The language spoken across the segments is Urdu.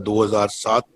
2007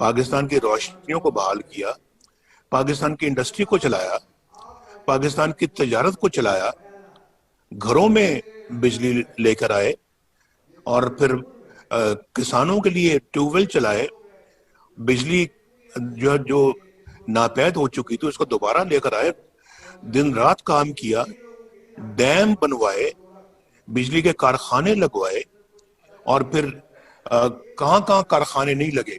پاکستان کی روشنیوں کو بحال کیا، پاکستان کی انڈسٹری کو چلایا، پاکستان کی تجارت کو چلایا، گھروں میں بجلی لے کر آئے، اور پھر کسانوں کے لیے ٹیوب ویل چلائے، بجلی جو ناپید ہو چکی تھی اس کو دوبارہ لے کر آئے، دن رات کام کیا، ڈیم بنوائے، بجلی کے کارخانے لگوائے، اور پھر کہاں کہاں کارخانے نہیں لگے،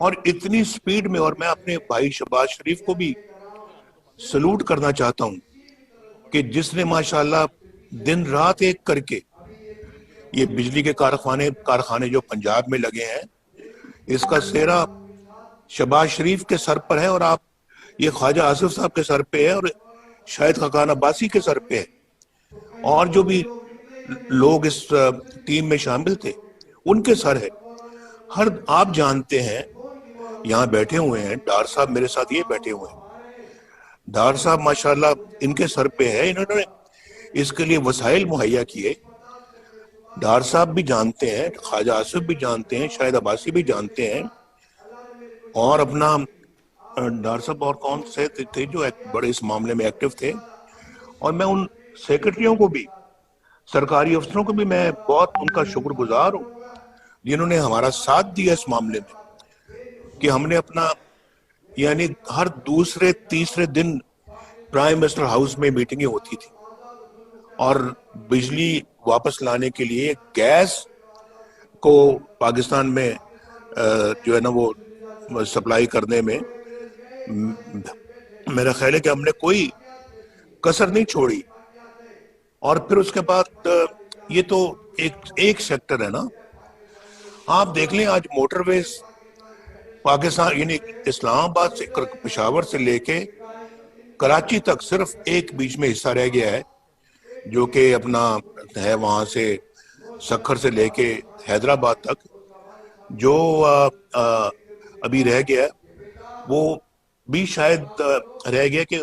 اور اتنی سپیڈ میں. اور میں اپنے بھائی شہباز شریف کو بھی سلوٹ کرنا چاہتا ہوں کہ جس نے ماشاءاللہ دن رات ایک کر کے یہ بجلی کے کارخانے جو پنجاب میں لگے ہیں، اس کا سہرا شہباز شریف کے سر پر ہے، اور آپ یہ خواجہ آصف صاحب کے سر پہ ہے، اور شاہد خاقان عباسی کے سر پہ ہے، اور جو بھی لوگ اس ٹیم میں شامل تھے ان کے سر ہے. آپ جانتے ہیں، یہاں بیٹھے ہوئے ہیں ڈار صاحب میرے ساتھ یہ بیٹھے ہوئے ہیں، ڈار صاحب ماشاءاللہ ان کے سر پہ ہے، انہوں نے اس کے لیے وسائل مہیا کیے. ڈار صاحب بھی جانتے ہیں، خواجہ آصف بھی جانتے ہیں، شاہد عباسی بھی جانتے ہیں، اور اپنا ڈار صاحب اور کون سے تھے جو بڑے اس معاملے میں ایکٹیو تھے. اور میں ان سیکرٹریوں کو بھی، سرکاری افسروں کو بھی میں بہت ان کا شکر گزار ہوں جنہوں نے ہمارا ساتھ دیا اس معاملے میں، کہ ہم نے اپنا یعنی ہر دوسرے تیسرے دن پرائم منسٹر ہاؤس میں میٹنگیں ہوتی تھی، اور بجلی واپس لانے کے لیے گیس کو پاکستان میں جو ہے نا وہ سپلائی کرنے میں میرا خیال ہے کہ ہم نے کوئی کسر نہیں چھوڑی. اور پھر اس کے بعد یہ تو ایک سیکٹر ہے نا. آپ دیکھ لیں آج موٹر ویز پاکستان یعنی اسلام آباد سے پشاور سے لے کے کراچی تک صرف ایک بیچ میں حصہ رہ گیا ہے جو کہ اپنا ہے وہاں سے سکھر سے لے کے حیدرآباد تک، جو ابھی رہ گیا ہے وہ بھی شاید رہ گیا کہ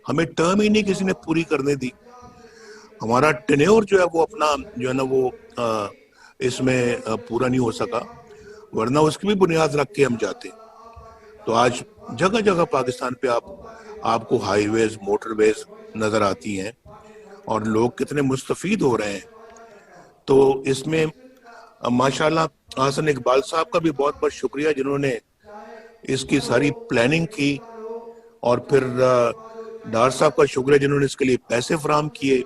ہمیں ٹرم ہی نہیں کسی نے پوری کرنے دی. ہمارا ٹینیور جو ہے وہ اپنا جو ہے نا وہ اس میں پورا نہیں ہو سکا، ورنہ اس کی بھی بنیاد رکھ کے ہم جاتے. تو آج جگہ جگہ پاکستان پہ آپ کو ہائی ویز، موٹر ویز نظر آتی ہیں، اور لوگ کتنے مستفید ہو رہے ہیں. تو اس میں ماشاءاللہ حسن اقبال صاحب کا بھی بہت بہت شکریہ جنہوں نے اس کی ساری پلاننگ کی، اور پھر ڈار صاحب کا شکریہ جنہوں نے اس کے لیے پیسے فراہم کیے،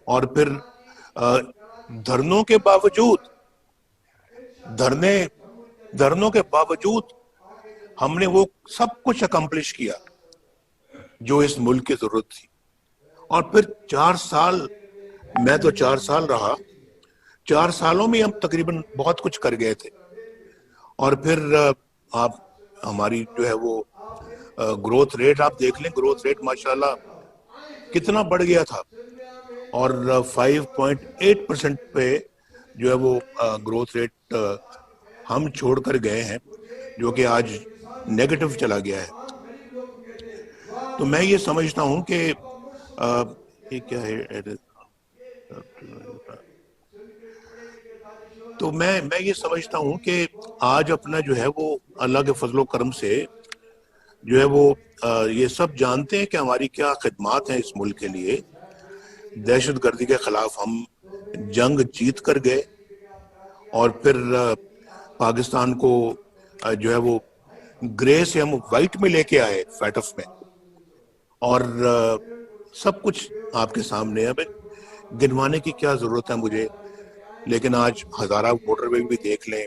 اور پھر دھرنوں کے باوجود ہم نے وہ سب کچھ اکمپلش کیا جو اس ملک کی ضرورت تھی. اور پھر 4 سال، میں تو 4 سال رہا، 4 سالوں میں ہم تقریباً بہت کچھ کر گئے تھے. اور پھر آپ ہماری جو ہے وہ گروتھ ریٹ آپ دیکھ لیں، گروتھ ریٹ ماشاءاللہ کتنا بڑھ گیا تھا، اور 5.8% پہ جو ہے وہ گروتھ ریٹ ہم چھوڑ کر گئے ہیں، جو کہ آج نیگیٹو چلا گیا ہے. تو میں یہ سمجھتا ہوں کہ یہ کیا ہے، تو میں یہ سمجھتا ہوں کہ آج اپنا جو ہے وہ اللہ کے فضل و کرم سے جو ہے وہ یہ سب جانتے ہیں کہ ہماری کیا خدمات ہیں اس ملک کے لیے. دہشت گردی کے خلاف ہم جنگ جیت کر گئے، اور پھر پاکستان کو جو ہے وہ گرے سے ہم وائٹ میں لے کے آئے، فیٹف میں، اور سب کچھ آپ کے سامنے ہے. گنوانے کی کیا ضرورت ہے مجھے، لیکن آج ہزارہ موٹر وے بھی دیکھ لیں،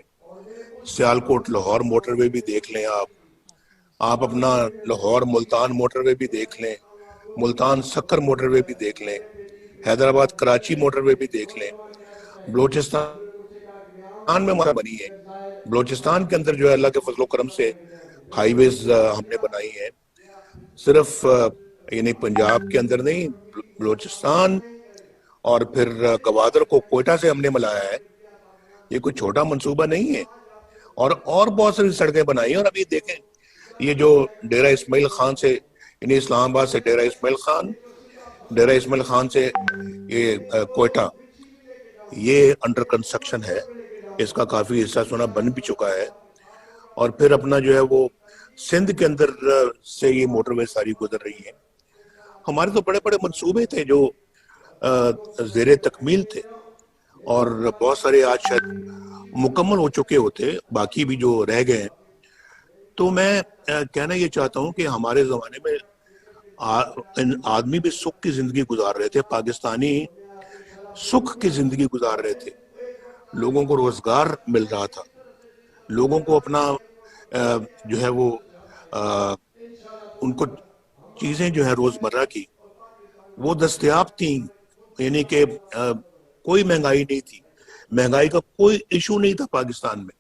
سیالکوٹ لاہور موٹر وے بھی دیکھ لیں، آپ اپنا لاہور ملتان موٹر وے بھی دیکھ لیں، ملتان سکر موٹر وے بھی دیکھ لیں، حیدرآباد کراچی موٹر وے بھی دیکھ لیں. بلوچستان میں ہمارا بنی ہے، بلوچستان کے اندر جو ہے اللہ کے فضل و کرم سے ہائی ویز ہم نے بنائی ہے. صرف یعنی پنجاب کے اندر نہیں، بلوچستان اور پھر گوادر کو کوئٹہ سے ہم نے ملایا ہے. یہ کوئی چھوٹا منصوبہ نہیں ہے. اور بہت ساری سڑکیں بنائی ہیں. اور ابھی دیکھیں یہ جو ڈیرہ اسماعیل خان سے، یعنی اسلام آباد سے ڈیرہ اسماعیل خان سے یہ کوئٹہ، یہ انڈر کنسٹرکشن ہے. اس کا کافی حصہ سنا بن بھی چکا ہے. اور پھر اپنا جو ہے وہ سندھ کے اندر سے یہ موٹر وے ساری گزر رہی ہیں. ہمارے تو بڑے بڑے منصوبے تھے جو زیر تکمیل تھے اور بہت سارے آج شاید مکمل ہو چکے ہوتے, باقی بھی جو رہ گئے ہیں. تو میں کہنا یہ چاہتا ہوں کہ ہمارے زمانے میں آدمی بھی سکھ کی زندگی گزار رہے تھے, پاکستانی سکھ کی زندگی گزار رہے تھے, لوگوں کو روزگار مل رہا تھا, لوگوں کو اپنا جو ہے وہ ان کو چیزیں جو ہے روزمرہ کی وہ دستیاب تھیں, یعنی کہ کوئی مہنگائی نہیں تھی, مہنگائی کا کوئی ایشو نہیں تھا پاکستان میں.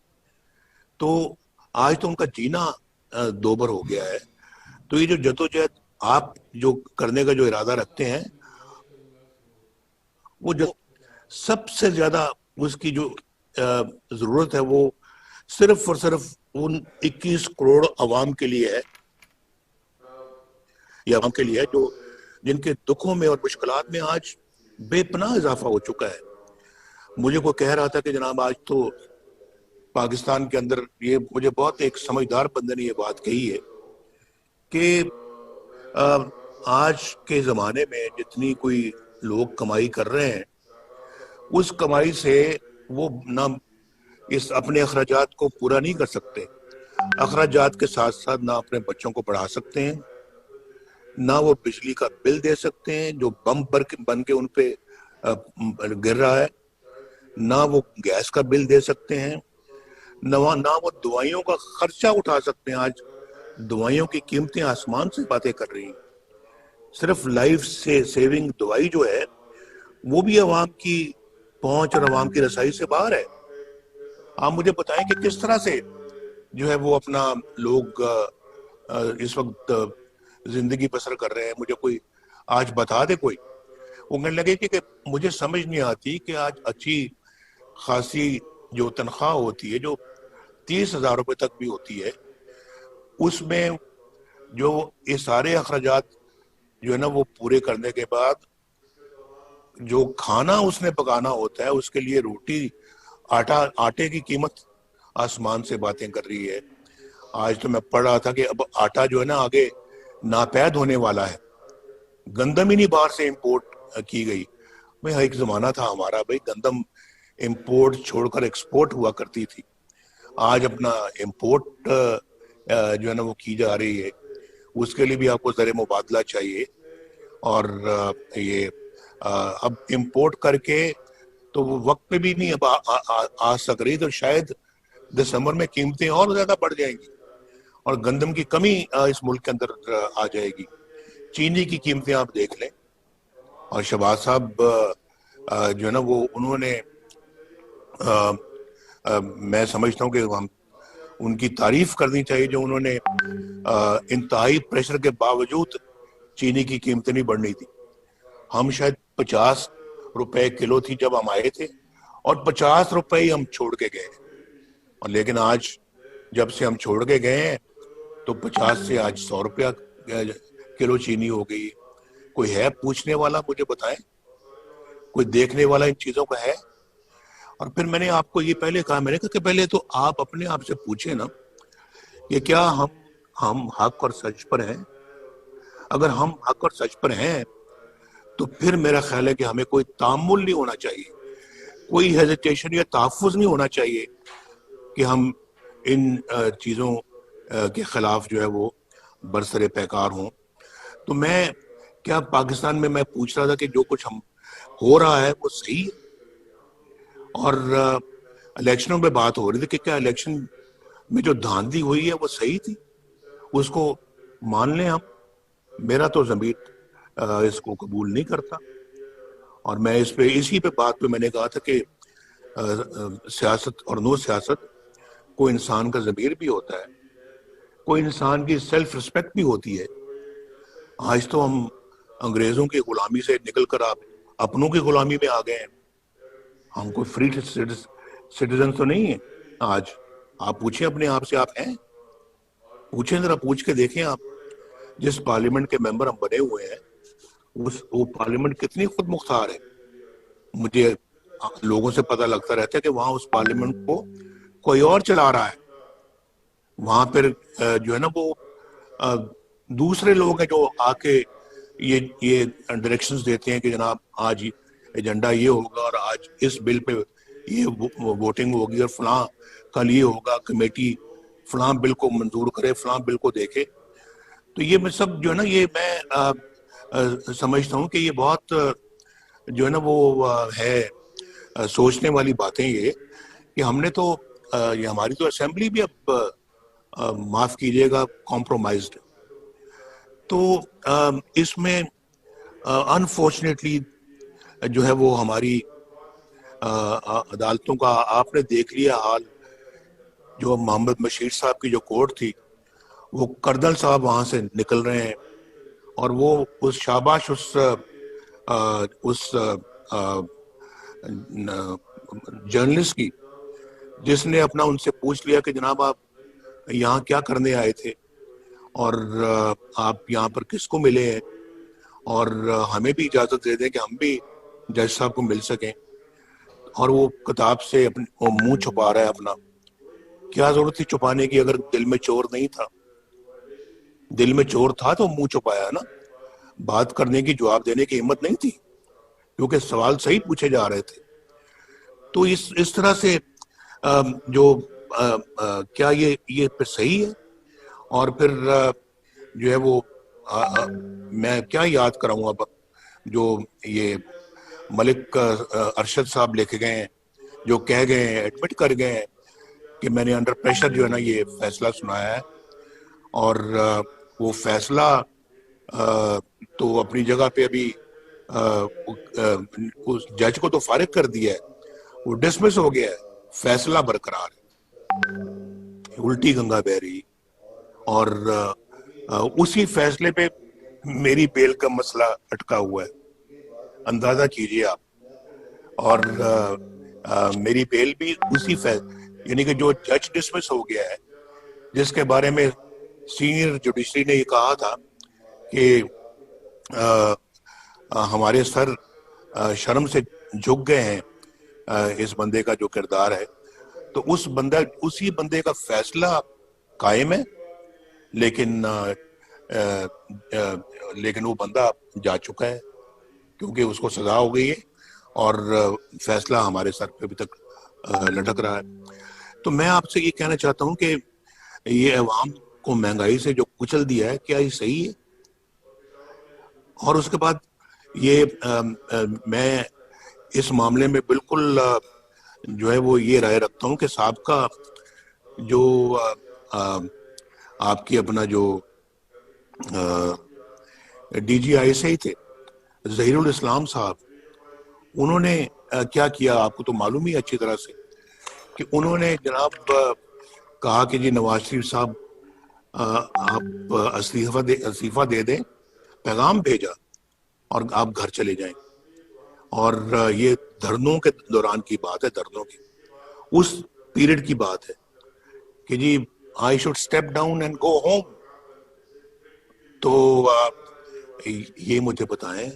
تو آج تو ان کا جینا دوبر ہو گیا ہے. تو یہ جو جدوجہد آپ جو کرنے کا جو ارادہ رکھتے ہیں, وہ جو سب سے زیادہ اس کی جو ضرورت ہے وہ صرف اور صرف ان 21 کروڑ عوام کے لیے ہے, یہ عوام کے لیے ہے جو جن کے دکھوں میں اور مشکلات میں آج بے پناہ اضافہ ہو چکا ہے. مجھے کوئی کہہ رہا تھا کہ جناب آج تو پاکستان کے اندر, یہ مجھے بہت ایک سمجھدار بندے نے یہ بات کہی ہے کہ آج کے زمانے میں جتنی کوئی لوگ کمائی کر رہے ہیں اس کمائی سے وہ نہ اس اپنے اخراجات کو پورا نہیں کر سکتے, اخراجات کے ساتھ ساتھ نہ اپنے بچوں کو پڑھا سکتے ہیں, نہ وہ بجلی کا بل دے سکتے ہیں جو بم بن کے ان پہ گر رہا ہے, نہ وہ گیس کا بل دے سکتے ہیں, نہ وہ دوائیوں کا خرچہ اٹھا سکتے ہیں. آج دوائیوں کی قیمتیں آسمان سے باتیں کر رہی ہیں. صرف لائف سے سیونگ دوائی جو ہے وہ بھی عوام کی پہنچ اور عوام کی رسائی سے باہر ہے. آپ مجھے بتائیں کہ کس طرح سے جو ہے وہ اپنا لوگ اس وقت زندگی بسر کر رہے ہیں. مجھے کوئی آج بتا دے کوئی, وہ کہنے لگے کہ مجھے سمجھ نہیں آتی کہ آج اچھی خاصی جو تنخواہ ہوتی ہے جو 30,000 روپے تک بھی ہوتی ہے, اس میں جو یہ سارے اخراجات جو ہے نا وہ پورے کرنے کے بعد جو کھانا اس نے پکانا ہوتا ہے اس کے لیے روٹی آٹے کی قیمت آسمان سے باتیں کر رہی ہے. آج تو میں پڑھ رہا تھا کہ اب آٹا جو ہے نا آگے ناپید ہونے والا ہے, گندم ہی نہیں باہر سے امپورٹ کی گئی. بھائی ایک زمانہ تھا ہمارا, بھائی گندم امپورٹ چھوڑ کر ایکسپورٹ ہوا کرتی تھی, آج اپنا امپورٹ جو ہے نا وہ کی جا رہی ہے. اس کے لیے بھی آپ کو زر مبادلہ چاہیے, اور یہ اب امپورٹ کر کے تو وہ وقت پہ بھی نہیں اب آ سک رہی, تو شاید دسمبر میں قیمتیں اور زیادہ بڑھ جائیں گی اور گندم کی کمی اس ملک کے اندر آ جائے گی. چینی کی قیمتیں آپ دیکھ لیں, اور شہباز صاحب جو ہے نا وہ انہوں نے میں سمجھتا ہوں کہ ہم ان کی تعریف کرنی چاہیے جو انہوں نے انتہائی پریشر کے باوجود چینی کی قیمتیں نہیں بڑھنی تھی. ہم شاید 50 روپے کلو تھی جب ہم آئے تھے اور 50 روپے ہی ہم چھوڑ کے گئے, اور لیکن آج جب سے ہم چھوڑ کے گئے ہیں تو 50 سے آج 100 روپیہ کلو چینی ہو گئی. کوئی ہے پوچھنے والا, مجھے بتائیں, کوئی دیکھنے والا ان چیزوں کا ہے؟ اور پھر میں نے آپ کو یہ پہلے کہا, میں نے کہا کہ پہلے تو آپ اپنے آپ سے پوچھیں نا کہ کیا ہم حق اور سچ پر ہیں. اگر ہم حق اور سچ پر ہیں تو پھر میرا خیال ہے کہ ہمیں کوئی تامل نہیں ہونا چاہیے, کوئی ہیزیٹیشن یا تحفظ نہیں ہونا چاہیے کہ ہم ان چیزوں کے خلاف جو ہے وہ برسر پیکار ہوں. تو میں کیا پاکستان میں پوچھ رہا تھا کہ جو کچھ ہم ہو رہا ہے وہ صحیح ہے, اور الیکشنوں میں بات ہو رہی تھی کہ کیا الیکشن میں جو دھاندلی ہوئی ہے وہ صحیح تھی, اس کو مان لیں ہم. میرا تو ضمیر اس کو قبول نہیں کرتا, اور میں اسی پہ بات پہ میں نے کہا تھا کہ سیاست اور نو سیاست, کوئی انسان کا ضمیر بھی ہوتا ہے, کوئی انسان کی سیلف رسپیکٹ بھی ہوتی ہے. آج تو ہم انگریزوں کی غلامی سے نکل کر آپ اپنوں کی غلامی میں آ گئے ہیں. ہم کوئی فری سٹیزن تو نہیں ہیں آج. آپ پوچھیں اپنے آپ سے, آپ ہیں؟ پوچھیں ذرا, پوچھ کے دیکھیں آپ. جس پارلیمنٹ کے ممبر ہم بنے ہوئے ہیں وہ پارلیمنٹ کتنی خود مختار ہے. مجھے لوگوں سے پتہ لگتا رہتا ہے کہ وہاں اس پارلیمنٹ کو کوئی اور چلا رہا ہے, وہاں پھر جو ہے نا وہ دوسرے لوگ ہیں جو آ کے یہ ڈائریکشنز دیتے ہیں کہ جناب آج ایجنڈا یہ ہوگا اور آج اس بل پہ یہ ووٹنگ ہوگی اور فلاں کل یہ ہوگا، کمیٹی فلاں بل کو منظور کرے، فلاں بل کو دیکھے. تو یہ میں سب جو ہے نا یہ میں سمجھتا ہوں کہ یہ بہت جو ہے نا وہ ہے سوچنے والی باتیں یہ کہ ہم نے تو یہ ہماری تو اسمبلی بھی اب معاف کیجیے گا کمپرومائزڈ. تو اس میں انفارچونیٹلی جو ہے وہ ہماری عدالتوں کا آپ نے دیکھ لیا حال. جو محمد بشیر صاحب کی جو کورٹ تھی وہ کردل صاحب وہاں سے نکل رہے ہیں اور وہ اس شاباش اس جرنلسٹ کی جس نے اپنا ان سے پوچھ لیا کہ جناب آپ یہاں کیا کرنے آئے تھے اور آپ یہاں پر کس کو ملے ہیں اور ہمیں بھی اجازت دے دیں کہ ہم بھی جج صاحب کو مل سکیں. اور وہ کتاب سے وہ منہ چھپا رہا ہے اپنا. کیا ضرورت تھی چھپانے کی؟ اگر دل میں چور نہیں تھا، دل میں چور تھا تو منہ چھپایا نا. بات کرنے کی، جواب دینے کی ہمت نہیں تھی کیونکہ سوال صحیح پوچھے جا رہے تھے. تو اس طرح سے جو کیا یہ پھر صحیح ہے؟ اور پھر جو ہے وہ میں کیا یاد کراؤں اب جو یہ ملک ارشد صاحب لے کے گئے ہیں، جو کہہ گئے ہیں، ایڈمٹ کر گئے ہیں کہ میں نے انڈر پریشر جو ہے نا یہ فیصلہ سنایا ہے. اور وہ فیصلہ تو اپنی جگہ پہ ابھی اس جج کو تو فارغ کر دیا ہے، وہ ڈسمس ہو گیا ہے، فیصلہ برقرار ہے، الٹی گنگا بہ رہی. اور اسی فیصلے پہ میری بیل کا مسئلہ اٹکا ہوا ہے، اندازہ کیجئے آپ. اور میری بیل بھی اسی یعنی کہ جو جج ڈسمس ہو گیا ہے، جس کے بارے میں سینئر جوڈیشری نے یہ کہا تھا کہ ہمارے سر شرم سے جھک گئے ہیں اس بندے کا جو کردار ہے. تو اسی بندے کا فیصلہ قائم ہے، لیکن وہ بندہ جا چکا ہے کیونکہ اس کو سزا ہو گئی ہے اور فیصلہ ہمارے سر پہ ابھی تک لٹک رہا ہے. تو میں آپ سے یہ کہنا چاہتا ہوں کہ یہ عوام کو مہنگائی سے جو کچل دیا ہے، کیا یہ صحیح ہے؟ اور اس کے بعد یہ میں اس معاملے میں بالکل جو ہے وہ یہ رائے رکھتا ہوں کہ سابقہ جو آپ کی اپنا جو ڈی جی آئی سے ہی تھے ظہیر الاسلام صاحب، انہوں نے کیا کیا آپ کو تو معلوم ہی اچھی طرح سے کہ انہوں نے جناب کہا کہ جی نواز شریف صاحب آپ استعفیٰ دے دیں، پیغام بھیجا اور آپ گھر چلے جائیں. اور یہ دھرنوں کے دوران کی بات ہے، دھرنوں کی اس پیریڈ کی بات ہے کہ جی I should step down and go home. تو یہ مجھے بتائیں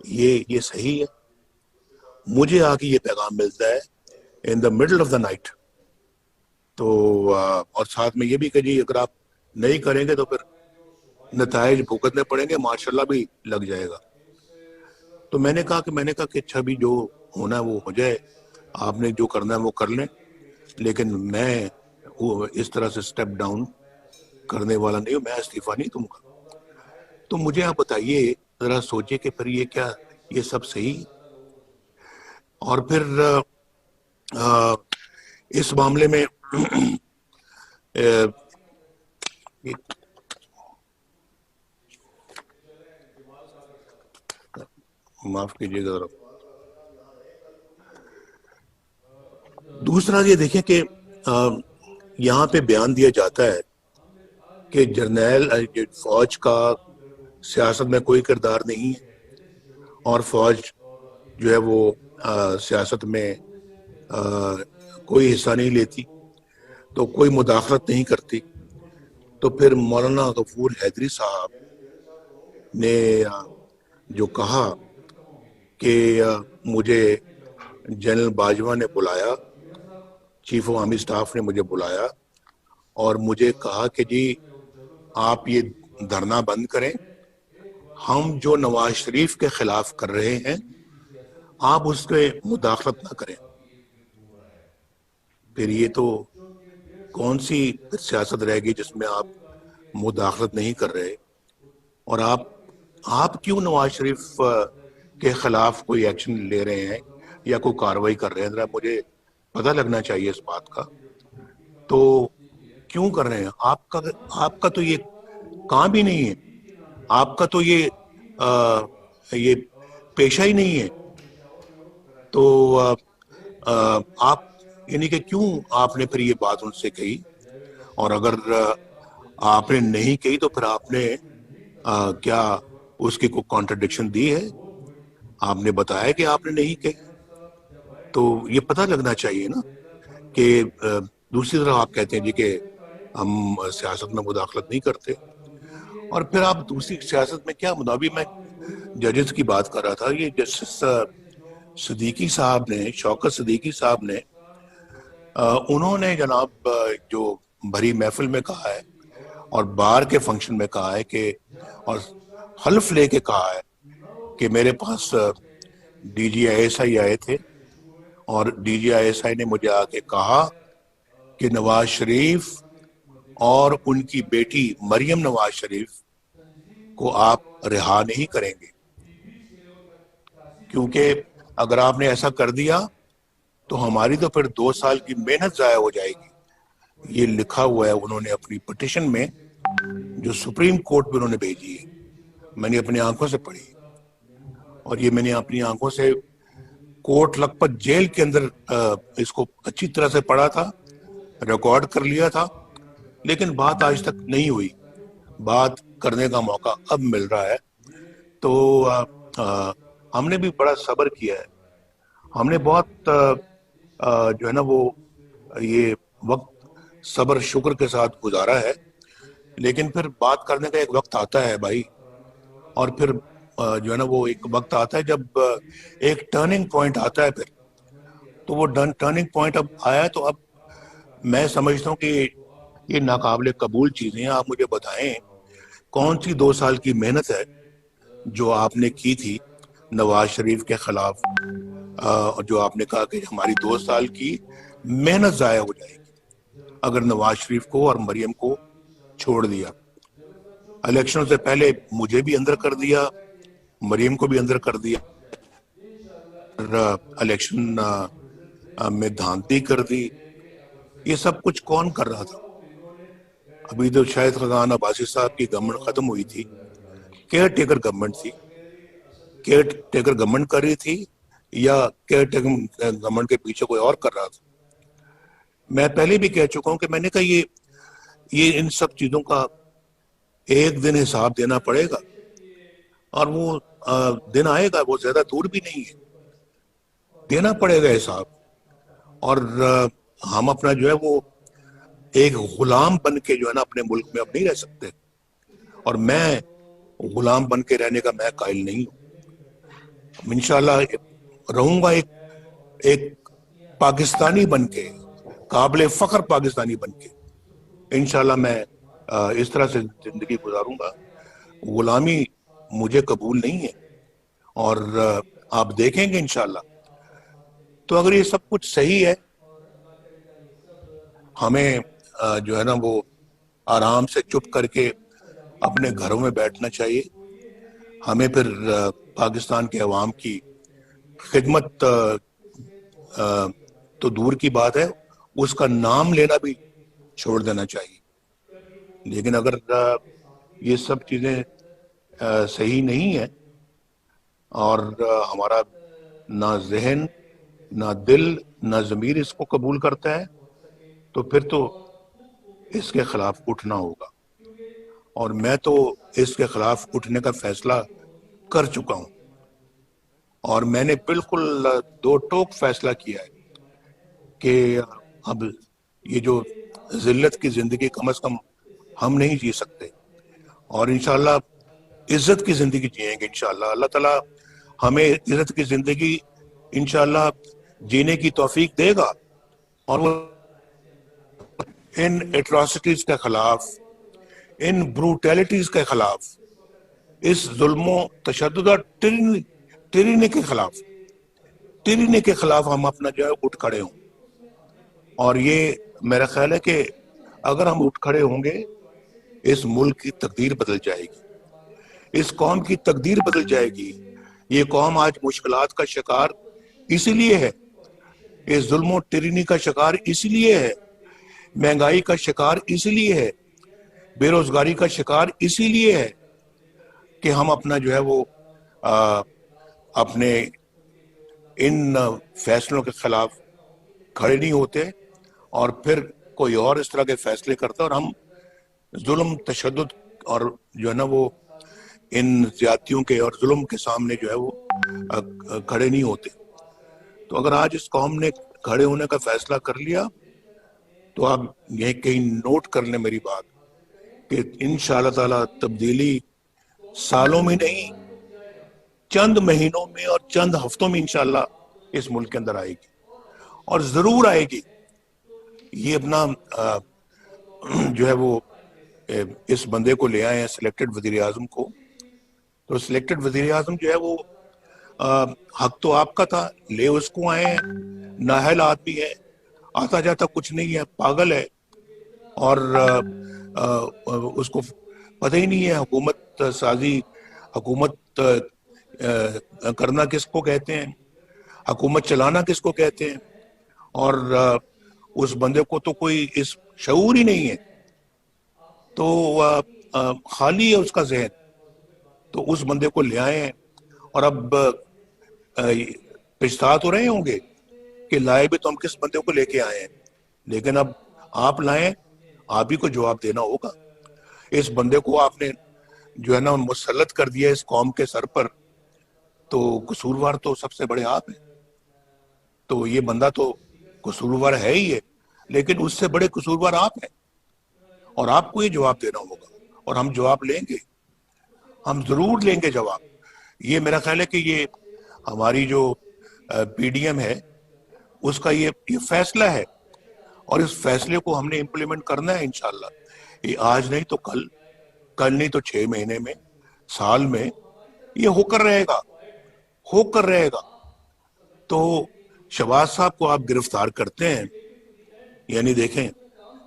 یہ صحیح ہے؟ مجھے آ کے یہ پیغام ملتا ہے in the middle of the night. تو اور ساتھ میں یہ بھی کہ جی اگر آپ نہیں کریں گے تو پھر نتائج بھگتنے پڑیں گے، ماشاءاللہ بھی لگ جائے گا. تو میں نے کہا کہ اچھا بھی جو ہونا ہے وہ ہو جائے، آپ نے جو کرنا ہے وہ کر لیں، لیکن میں اس طرح سے سٹیپ ڈاؤن کرنے والا نہیں ہوں، میں استعفیٰ نہیں دوں گا. تو مجھے آپ بتائیے، ذرا سوچے کہ پھر یہ سب صحیح؟ اور پھر اس معاملے میں معاف کیجیے گا ذرا. دوسرا یہ دیکھیں کہ یہاں پہ بیان دیا جاتا ہے کہ جرنیل فوج کا سیاست میں کوئی کردار نہیں ہے اور فوج جو ہے وہ سیاست میں کوئی حصہ نہیں لیتی، تو کوئی مداخلت نہیں کرتی. تو پھر مولانا غفور حیدری صاحب نے جو کہا کہ مجھے جنرل باجوہ نے بلایا، چیف آف آرمی سٹاف نے مجھے بلایا اور مجھے کہا کہ جی آپ یہ دھرنا بند کریں، ہم جو نواز شریف کے خلاف کر رہے ہیں آپ اس پہ مداخلت نہ کریں۔ پھر یہ تو کون سی سیاست رہے گی جس میں آپ مداخلت نہیں کر رہے؟ اور آپ کیوں نواز شریف کے خلاف کوئی ایکشن لے رہے ہیں یا کوئی کارروائی کر رہے ہیں؟ ذرا مجھے پتہ لگنا چاہیے اس بات کا۔ تو کیوں کر رہے ہیں؟ آپ کا تو یہ کام ہی نہیں ہے، آپ کا تو یہ پیشہ ہی نہیں ہے۔ تو آپ یعنی کہ کیوں آپ نے پھر یہ بات ان سے کہی؟ اور اگر آپ نے نہیں کہی تو پھر آپ نے کیا اس کی کوئی کانٹرڈکشن دی ہے؟ آپ نے بتایا کہ آپ نے نہیں کہی، تو یہ پتہ لگنا چاہیے نا کہ دوسری طرف آپ کہتے ہیں جی کہ ہم سیاست میں مداخلت نہیں کرتے، اور پھر آپ دوسری سیاست میں کیا ابھی میں ججز کی بات کر رہا تھا، یہ جسٹس صدیقی صاحب نے، شوکت صدیقی صاحب نے، انہوں نے جناب جو بھری محفل میں کہا ہے اور بار کے فنکشن میں کہا ہے کہ، اور حلف لے کے کہا ہے کہ میرے پاس D G I S I آئے تھے اور D G I S I نے مجھے آ کے کہا کہ نواز شریف اور ان کی بیٹی مریم نواز شریف کو آپ رہا نہیں کریں گے، کیونکہ اگر آپ نے ایسا کر دیا تو ہماری تو پھر 2 سال کی محنت ضائع ہو جائے گی۔ یہ لکھا ہوا ہے انہوں نے اپنی پٹیشن میں جو سپریم کورٹ میں انہوں نے بھیجی ہے، میں نے اپنی آنکھوں سے پڑھی، اور یہ میں نے اپنی آنکھوں سے کوٹ لکھپت جیل کے اندر اس کو اچھی طرح سے پڑھا تھا، ریکارڈ کر لیا تھا، لیکن بات آج تک نہیں ہوئی۔ بات کرنے کا موقع اب مل رہا ہے، تو ہم نے بھی بڑا صبر کیا ہے، ہم نے بہت جو ہے نا وہ یہ وقت صبر شکر کے ساتھ گزارا ہے، لیکن پھر بات کرنے کا ایک وقت آتا ہے بھائی، اور پھر جو ہے نا وہ ایک وقت آتا ہے جب ایک ٹرننگ پوائنٹ آتا ہے، پھر تو وہ ٹرننگ پوائنٹ اب آیا ہے، تو اب میں سمجھتا ہوں کہ یہ ناقابل قبول چیزیں ہیں۔ آپ مجھے بتائیں کون سی 2 سال کی محنت ہے جو آپ نے کی تھی نواز شریف کے خلاف، جو آپ نے کہا کہ ہماری 2 سال کی محنت ضائع ہو جائے گی اگر نواز شریف کو اور مریم کو چھوڑ دیا۔ الیکشن سے پہلے مجھے بھی اندر کر دیا، مریم کو بھی اندر کر دیا، الیکشن میں دھاندلی کر دی۔ یہ سب کچھ کون کر رہا تھا؟ ابھی تو شاید خزان عباسی صاحب کی گورنمنٹ ختم ہوئی تھی، کیئر ٹیکر گورنمنٹ تھی، کیئر ٹیکر گورنمنٹ کر رہی تھی یا کیئر ٹیکر گورنمنٹ کے پیچھے کوئی اور کر رہا تھا؟ میں پہلے بھی کہہ چکا ہوں کہ میں نے کہا یہ ان سب چیزوں کا ایک دن حساب دینا پڑے گا، اور وہ دن آئے گا، وہ زیادہ دور بھی نہیں ہے، دینا پڑے گا حساب۔ اور ہم اپنا جو ہے وہ ایک غلام بن کے جو ہے نا اپنے ملک میں اب نہیں رہ سکتے، اور میں غلام بن کے رہنے کا میں قائل نہیں ہوں۔ انشاءاللہ رہوں گا ایک پاکستانی بن کے، قابل فخر پاکستانی بن کے، انشاءاللہ میں اس طرح سے زندگی گزاروں گا۔ غلامی مجھے قبول نہیں ہے، اور آپ دیکھیں گے انشاءاللہ۔ تو اگر یہ سب کچھ صحیح ہے، ہمیں جو ہے نا وہ آرام سے چپ کر کے اپنے گھروں میں بیٹھنا چاہیے۔ ہمیں پھر پاکستان کے عوام کی خدمت تو دور کی بات ہے، اس کا نام لینا بھی چھوڑ دینا چاہیے۔ لیکن اگر یہ سب چیزیں صحیح نہیں ہیں، اور ہمارا نہ ذہن، نہ دل، نہ ضمیر اس کو قبول کرتا ہے، تو پھر تو اس کے خلاف اٹھنا ہوگا، اور میں تو اس کے خلاف اٹھنے کا فیصلہ کر چکا ہوں، اور میں نے بالکل دو ٹوک فیصلہ کیا ہے کہ اب یہ جو ذلت کی زندگی کم از کم ہم نہیں جی سکتے، اور انشاءاللہ عزت کی زندگی جئیں گے انشاءاللہ۔ اللہ تعالیٰ ہمیں عزت کی زندگی انشاءاللہ جینے کی توفیق دے گا، اور وہ ان ایٹراسٹیز کے خلاف، ان بروٹیلٹیز کے خلاف، اس ظلم و تشدد اور ٹرینی کے خلاف ہم اپنا جو ہے اٹھ کھڑے ہوں. اور یہ میرا خیال ہے کہ اگر ہم اٹھ کھڑے ہوں گے اس ملک کی تقدیر بدل جائے گی، اس قوم کی تقدیر بدل جائے گی. یہ قوم آج مشکلات کا شکار اسی لیے ہے، اس ظلم و ٹرینی کا شکار اسی لیے ہے، مہنگائی کا شکار اسی لیے ہے، بے روزگاری کا شکار اسی لیے ہے کہ ہم اپنا جو ہے وہ اپنے ان فیصلوں کے خلاف کھڑے نہیں ہوتے، اور پھر کوئی اور اس طرح کے فیصلے کرتا اور ہم ظلم، تشدد اور جو ہے نا وہ ان زیادتیوں کے اور ظلم کے سامنے جو ہے وہ کھڑے نہیں ہوتے. تو اگر آج اس قوم نے کھڑے ہونے کا فیصلہ کر لیا تو آپ یہ کہیں نوٹ کر لیں میری بات کہ انشاءاللہ تعالی تبدیلی سالوں میں نہیں، چند مہینوں میں اور چند ہفتوں میں انشاءاللہ اس ملک کے اندر آئے گی، اور ضرور آئے گی. یہ اپنا جو ہے وہ اس بندے کو لے آئے ہیں سلیکٹڈ وزیر اعظم کو، تو سلیکٹڈ وزیر اعظم جو ہے وہ حق تو آپ کا تھا، لے اس کو آئے ہیں، نااہل آدمی ہے، آتا جاتا کچھ نہیں ہے، پاگل ہے، اور اس کو پتہ ہی نہیں ہے حکومت سازی، حکومت کرنا کس کو کہتے ہیں، حکومت چلانا کس کو کہتے ہیں. اور اس بندے کو تو کوئی اس شعور ہی نہیں ہے، تو خالی ہے اس کا ذہن. تو اس بندے کو لے آئے ہیں، اور اب پچھتا تو رہے ہوں گے کہ لائے بھی تو ہم کس بندے کو لے کے آئے ہیں، لیکن اب آپ لائیں، آپ ہی کو جواب دینا ہوگا. اس بندے کو آپ نے جو ہے نا مسلط کر دیا اس قوم کے سر پر، تو قصوروار تو سب سے بڑے آپ ہیں. تو یہ بندہ تو قصوروار ہے ہی ہے، لیکن اس سے بڑے قصوروار آپ ہیں، اور آپ کو یہ جواب دینا ہوگا، اور ہم جواب لیں گے، ہم ضرور لیں گے جواب. یہ میرا خیال ہے کہ یہ ہماری جو پی ڈی ایم ہے اس کا یہ فیصلہ ہے، اور اس فیصلے کو ہم نے امپلیمنٹ کرنا ہے انشاءاللہ. یہ آج نہیں تو کل، کل نہیں تو 6 مہینے میں، سال میں یہ ہو کر رہے گا. تو شہباز صاحب کو آپ گرفتار کرتے ہیں، یعنی دیکھیں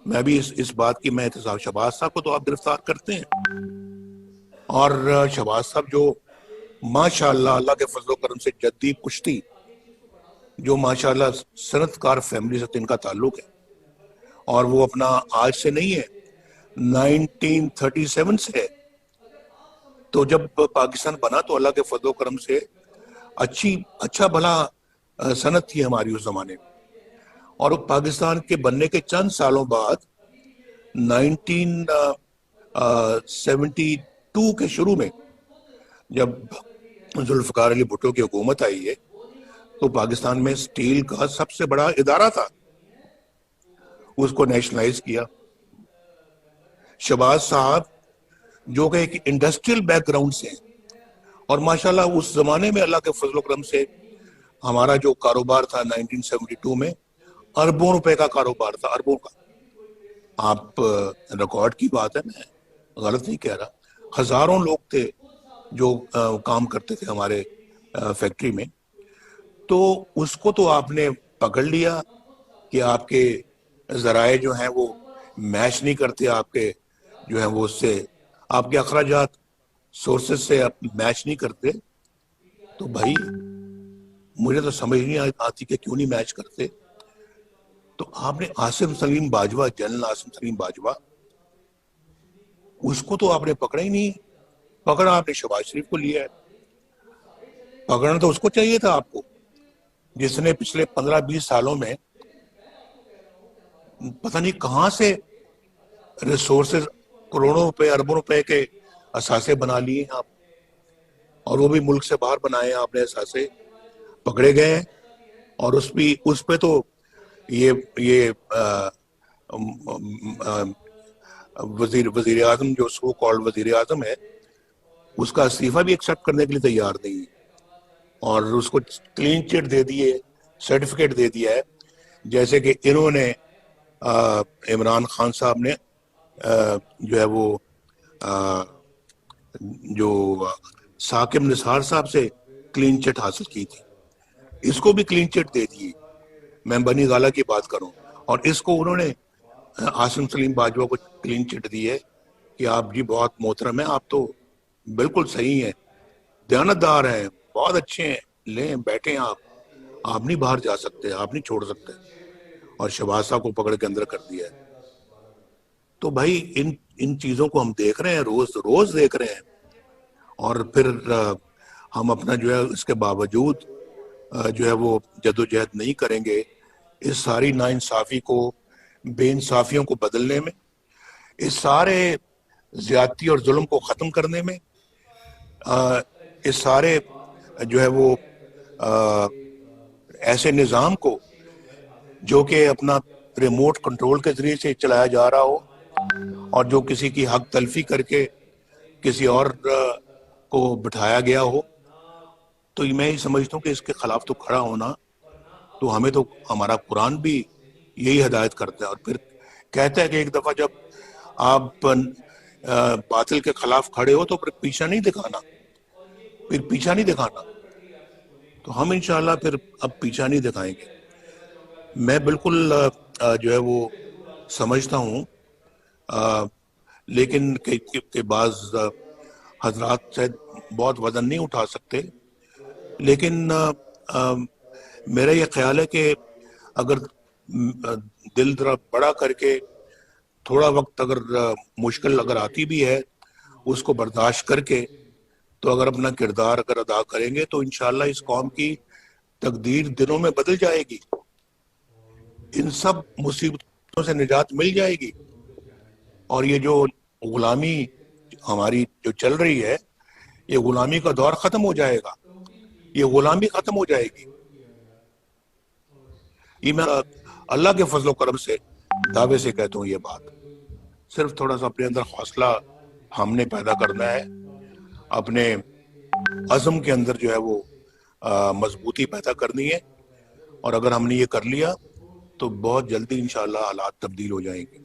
میں بھی اس بات کی میں احتساب، شہباز صاحب کو تو آپ گرفتار کرتے ہیں، اور شہباز صاحب جو ماشاءاللہ اللہ کے فضل و کرم سے جدی پشتی، جو ماشاءاللہ صنعت کار فیملی سے ان کا تعلق ہے، اور وہ اپنا آج سے نہیں ہے، 1937 سے ہے. تو جب پاکستان بنا تو اللہ کے فضل و کرم سے اچھا بھلا صنعت تھی ہماری اس زمانے میں. اور پاکستان کے بننے کے چند سالوں بعد 1972 کے شروع میں جب ذوالفقار علی بھٹو کی حکومت آئی ہے تو پاکستان میں سٹیل کا سب سے بڑا ادارہ تھا، اس کو نیشنلائز کیا. شہباز صاحب جو کہ ایک انڈسٹریل بیک گراؤنڈ سے ہیں، اور ماشاءاللہ اس زمانے میں اللہ کے فضل و کرم سے ہمارا جو کاروبار تھا 1972 میں اربوں روپے کا کاروبار تھا، اربوں کا. آپ ریکارڈ کی بات ہے، میں غلط نہیں کہہ رہا، ہزاروں لوگ تھے جو کام کرتے تھے ہمارے فیکٹری میں. تو اس کو تو آپ نے پکڑ لیا کہ آپ کے ذرائع جو ہیں وہ میچ نہیں کرتے، آپ کے جو ہیں وہ اس سے آپ کے اخراجات سورسز سے میچ نہیں کرتے. تو بھائی مجھے تو سمجھ نہیں آتی کہ کیوں نہیں میچ کرتے. تو آپ نے عاصم سلیم باجوہ، جنرل عاصم سلیم باجوہ، اس کو تو آپ نے پکڑا ہی نہیں. پکڑا آپ نے شہباز شریف کو لیا ہے. پکڑنا تو اس کو چاہیے تھا آپ کو، جس نے پچھلے 15-20 سالوں میں پتہ نہیں کہاں سے ریسورسز، کروڑوں روپے، اربوں روپے کے اثاثے بنا لیے ہیں آپ، اور وہ بھی ملک سے باہر بنائے ہیں آپ نے اثاثے. پکڑے گئے ہیں، اور اس پہ تو یہ وزیر اعظم جو سو کالڈ وزیر اعظم ہے، اس کا استعفیٰ بھی ایکسیپٹ کرنے کے لیے تیار نہیں ہے، اور اس کو کلین چٹ دے دیے، سرٹیفکیٹ دے دیا ہے، جیسے کہ انہوں نے عمران خان صاحب نے جو ہے وہ جو ثاقب نثار صاحب سے کلین چٹ حاصل کی تھی، اس کو بھی کلین چٹ دے دی. میں بنی گالا کی بات کروں، اور اس کو انہوں نے عاصم سلیم باجوہ کو کلین چٹ دی ہے کہ آپ جی بہت محترم ہیں، آپ تو بالکل صحیح ہیں، دیانتدار ہیں، بہت اچھے ہیں، لیں بیٹھیں، آپ نہیں باہر جا سکتے، آپ نہیں چھوڑ سکتے. اور شہباز صاحب کو پکڑ کے اندر کر دیا ہے. تو بھائی ان چیزوں کو ہم دیکھ رہے ہیں، روز روز دیکھ رہے ہیں، اور پھر ہم اپنا جو ہے اس کے باوجود جو ہے وہ جدوجہد نہیں کریں گے اس ساری ناانصافی کو، بے انصافیوں کو بدلنے میں، اس سارے زیادتی اور ظلم کو ختم کرنے میں، اس سارے جو ہے وہ ایسے نظام کو جو کہ اپنا ریموٹ کنٹرول کے ذریعے سے چلایا جا رہا ہو، اور جو کسی کی حق تلفی کر کے کسی اور کو بٹھایا گیا ہو. تو میں یہ سمجھتا ہوں کہ اس کے خلاف تو کھڑا ہونا، تو ہمیں تو ہمارا قرآن بھی یہی ہدایت کرتا ہے. اور پھر کہتا ہے کہ ایک دفعہ جب آپ باطل کے خلاف کھڑے ہو تو پھر پیچھا نہیں دکھانا، پھر پیچھا نہیں دکھانا. تو ہم انشاءاللہ پھر اب پیچھا نہیں دکھائیں گے. میں بالکل جو ہے وہ سمجھتا ہوں، لیکن کہ بعض حضرات شاید بہت وزن نہیں اٹھا سکتے، لیکن میرا یہ خیال ہے کہ اگر دل ذرا بڑا کر کے تھوڑا وقت اگر مشکل اگر آتی بھی ہے اس کو برداشت کر کے، تو اگر اپنا کردار اگر ادا کریں گے تو انشاءاللہ اس قوم کی تقدیر دنوں میں بدل جائے گی، ان سب مصیبتوں سے نجات مل جائے گی. اور یہ جو غلامی ہماری جو چل رہی ہے، یہ غلامی کا دور ختم ہو جائے گا، یہ غلامی ختم ہو جائے گی. یہ میں اللہ کے فضل و کرم سے دعوے سے کہتا ہوں. یہ بات صرف تھوڑا سا اپنے اندر حوصلہ ہم نے پیدا کرنا ہے، اپنے عزم کے اندر جو ہے وہ مضبوطی پیدا کرنی ہے، اور اگر ہم نے یہ کر لیا تو بہت جلدی انشاءاللہ حالات تبدیل ہو جائیں گے.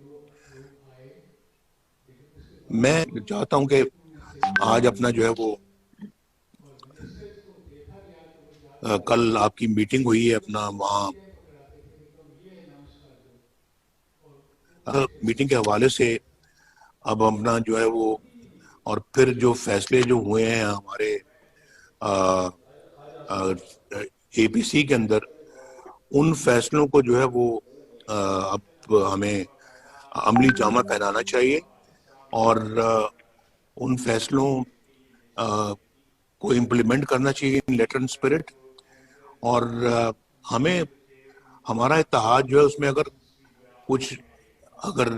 میں چاہتا ہوں کہ آج اپنا جو ہے وہ کل آپ کی میٹنگ ہوئی ہے اپنا وہاں، میٹنگ کے حوالے سے اب اپنا جو ہے وہ، اور پھر جو فیصلے جو ہوئے ہیں ہمارے اے پی سی کے اندر، ان فیصلوں کو جو ہے وہ اب ہمیں عملی جامہ پہنانا چاہیے، اور ان فیصلوں کو امپلیمنٹ کرنا چاہیے ان لیٹر اینڈ اسپرٹ. اور ہمیں ہمارا اتحاد جو ہے اس میں اگر کچھ اگر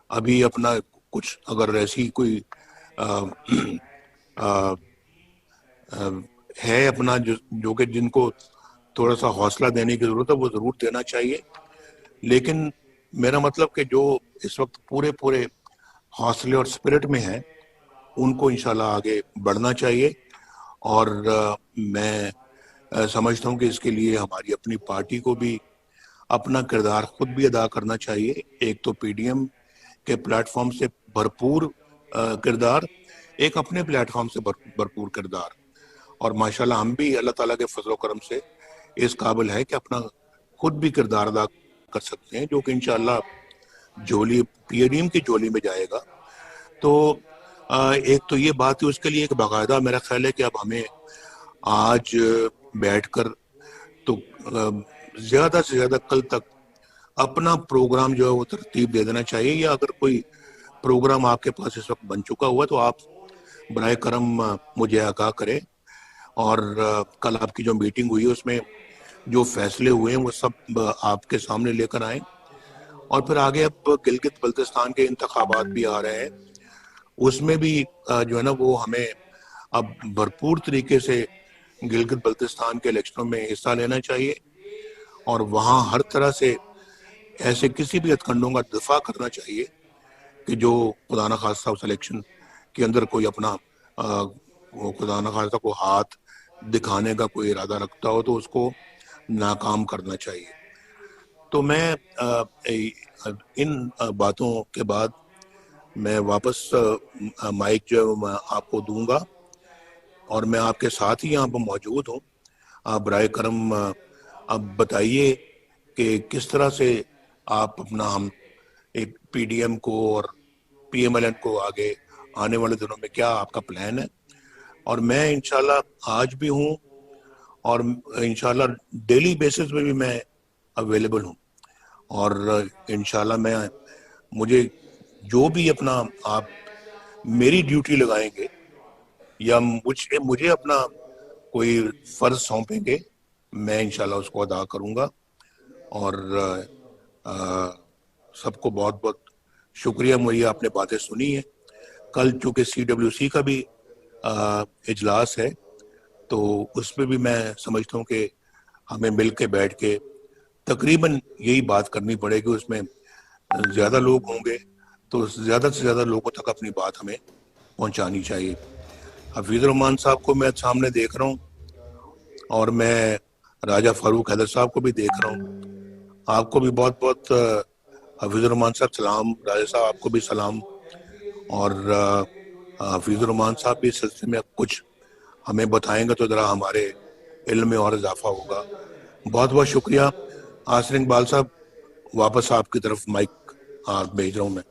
ابھی اپنا کچھ اگر ایسی کوئی ہے اپنا جو کہ جن کو تھوڑا سا حوصلہ دینے کی ضرورت ہے، وہ ضرور دینا چاہیے. لیکن میرا مطلب کہ جو اس وقت پورے حوصلے اور اسپرٹ میں ہیں، ان کو انشاءاللہ آگے بڑھنا چاہیے. اور میں سمجھتا ہوں کہ اس کے لیے ہماری اپنی پارٹی کو بھی اپنا کردار خود بھی ادا کرنا چاہیے. ایک تو پی ڈی ایم کے پلیٹ فارم سے بھرپور کردار، ایک اپنے پلیٹ فارم سے بھرپور کردار. اور ماشاءاللہ ہم بھی اللہ تعالیٰ کے فضل و کرم سے اس قابل ہے کہ اپنا خود بھی کردار ادا کر سکتے ہیں، جو کہ انشاءاللہ جولی پی ڈی ایم کی جولی میں جائے گا. تو ایک تو یہ بات ہے، اس کے لیے ایک باقاعدہ میرا خیال ہے کہ اب ہمیں آج بیٹھ کر تو زیادہ سے زیادہ کل تک اپنا پروگرام جو ہے وہ ترتیب دے دینا چاہیے، یا اگر کوئی پروگرام آپ کے پاس اس وقت بن چکا ہوا تو آپ برائے کرم مجھے آگاہ کریں. اور کل آپ کی جو میٹنگ ہوئی اس میں جو فیصلے ہوئے ہیں وہ سب آپ کے سامنے لے کر آئیں. اور پھر آگے اب گلگت بلتستان کے انتخابات بھی آ رہے ہیں، اس میں بھی جو ہے نا وہ ہمیں اب بھرپور طریقے سے گلگت بلتستان کے الیکشنوں میں حصہ لینا چاہیے، اور وہاں ہر طرح سے ایسے کسی بھی ہتھکنڈوں کا دفاع کرنا چاہیے کہ جو خدا نخواستہ اس الیکشن کے اندر کوئی اپنا خدا نخواستہ کو ہاتھ دکھانے کا کوئی ارادہ رکھتا ہو تو اس کو ناکام کرنا چاہیے. تو میں ان باتوں کے بعد میں واپس مائک جو ہے میں آپ کو دوں گا، اور میں آپ کے ساتھ ہی یہاں پر موجود ہوں۔ آپ برائے کرم اب بتائیے کہ کس طرح سے آپ اپنا ہم ایک پی ڈی ایم کو اور پی ایم ایل این کو آگے آنے والے دنوں میں کیا آپ کا پلان ہے۔ اور میں انشاءاللہ آج بھی ہوں، اور انشاءاللہ ڈیلی بیسس پہ بھی میں اویلیبل ہوں، اور انشاءاللہ مجھے جو بھی اپنا آپ میری ڈیوٹی لگائیں گے یا مجھے اپنا کوئی فرض سونپیں گے، میں انشاءاللہ اس کو ادا کروں گا۔ اور سب کو بہت بہت شکریہ، مجھے آپ نے باتیں سنی ہیں۔ کل چونکہ سی ڈبلیو سی کا بھی اجلاس ہے، تو اس پہ بھی میں سمجھتا ہوں کہ ہمیں مل کے بیٹھ کے تقریباً یہی بات کرنی پڑے گی۔ اس میں زیادہ لوگ ہوں گے تو زیادہ سے زیادہ لوگوں تک اپنی بات ہمیں پہنچانی چاہیے۔ حفیظ الرحمان صاحب کو میں سامنے دیکھ رہا ہوں، اور میں راجہ فاروق حیدر صاحب کو بھی دیکھ رہا ہوں۔ آپ کو بھی بہت بہت حفیظ الرحمان صاحب سلام، راجہ صاحب آپ کو بھی سلام، اور حفیظ الرحمان صاحب بھی اس سلسلے میں کچھ ہمیں بتائیں گے تو ذرا ہمارے علم میں اور اضافہ ہوگا۔ بہت بہت شکریہ۔ آسر اقبال صاحب، واپس آپ کی طرف مائک بھیج رہا ہوں میں۔